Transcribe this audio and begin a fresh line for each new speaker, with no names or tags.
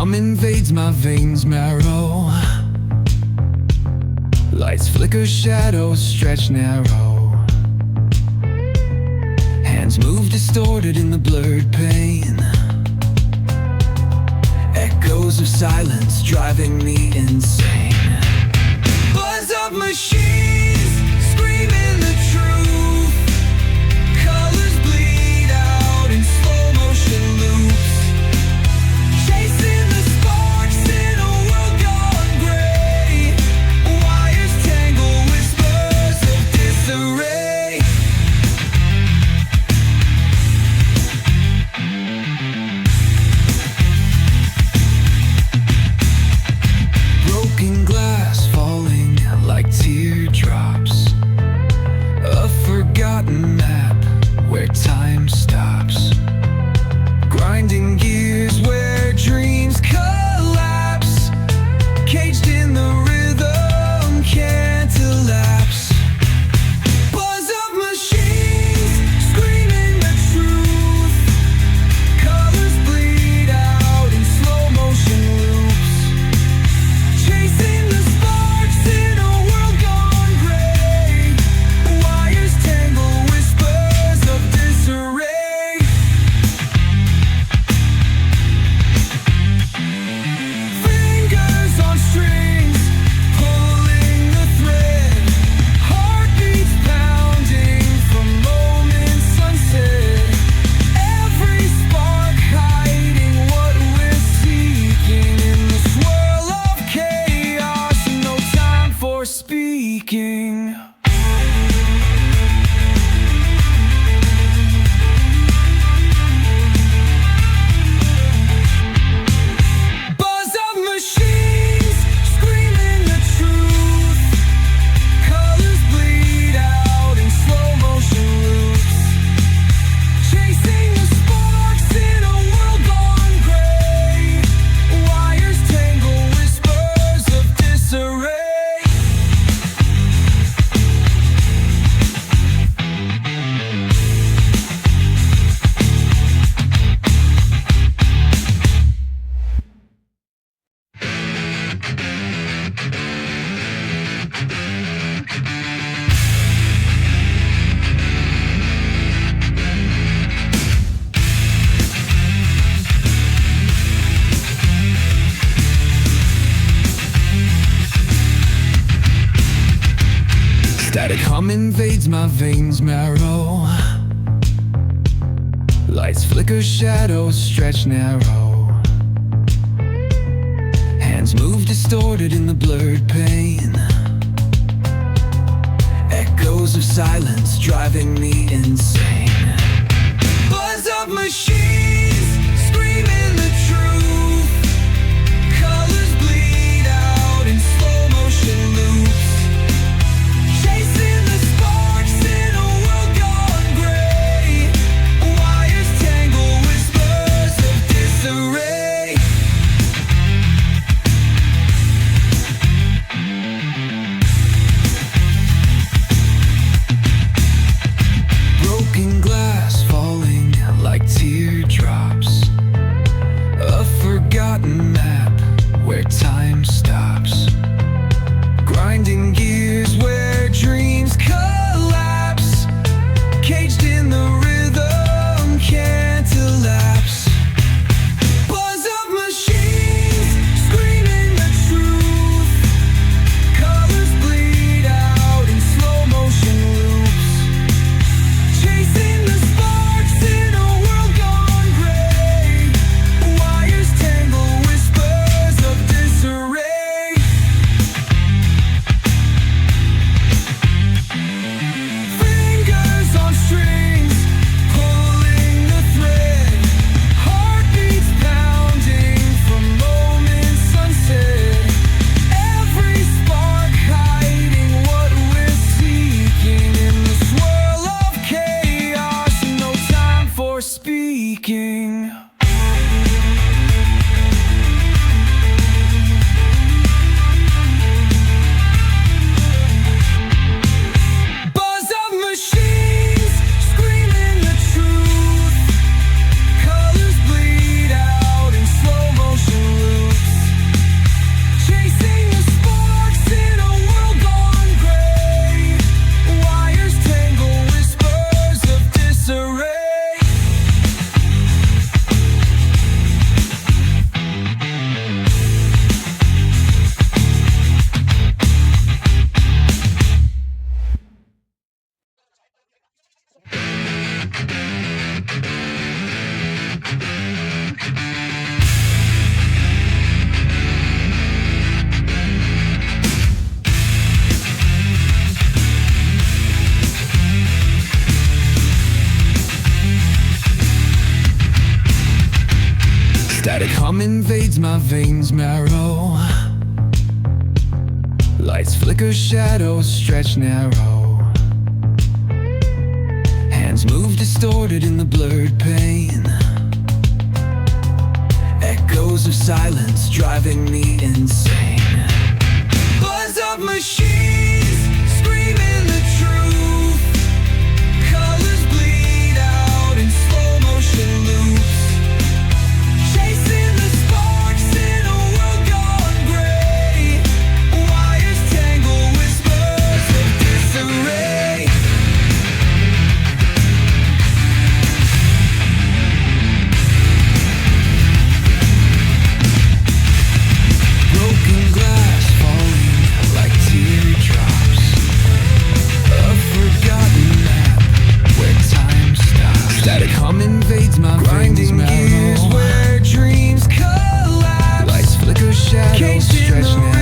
hum invades my veins marrow. Lights flicker, shadows stretch narrow. Hands move distorted in the blurred pain. Echoes of silence driving me insane. Buzz of machines screaming the truth. Colors bleed out in slow motion loops. Chasing the sparks in a world gone gray. Wires tangle, whispers of disarray. Broken glass falling like teardrops. A forgotten map where time stops. Grinding gears where dreams collapse. Caged in the rhythm, can't elapse. Buzz of machines screaming the truth. Colors bleed out in slow motion loops. Chasing the sparks in a world gone gray. Wires tangle, whispers of disarray. Fingers on strings, pulling the thread. Heartbeats pounding from moments unsaid. Every spark hiding what we're seeking. In the swirl of chaos, no time for speaking. Buzz of machines screaming the truth. Colors bleed out in slow motion loops. Chasing the sparks in a world gone gray. Wires tangle, whispers of disarray. Static hum invades my veins marrow. Lights flicker, shadows stretch narrow. Hands move distorted in the blurred pain. Echoes of silence driving me insane. Buzz of machines screaming the truth. Colors bleed out in slow motion loops. Chasing the sparks in a world gone gray. Wires tangle, whispers of disarray. Broken glass falling like teardrops. A forgotten map where time stops. Grinding gears where dreams collapse. Caged in the rhythm, can't elapse. Buzz of machines screaming the truth. Colors bleed out in slow motion loops. Chasing the sparks in a world gone gray. Wires tangle, whispers of disarray. Fingers on strings, pulling the thread. Heartbeats pounding from moments unsaid. Every spark hiding what we're seeking. In the swirl of chaos, no time for speaking. Buzz of machines screaming the truth. Colors bleed out in slow motion loops. Static hum invades my veins marrow. Lights flicker, shadows stretch narrow. Hands move distorted in the blurred pain. Echoes of silence driving me insane. Buzz of machines screaming the truth. Colors bleed out in slow motion loops. Chasing the sparks in a world gone gray. Wires tangle, whispers of disarray. Broken glass falling like teardrops. A forgotten map where time stops. Static hum invades my veins marrow. Where dreams collapse. Lights flicker, shadows stretch now.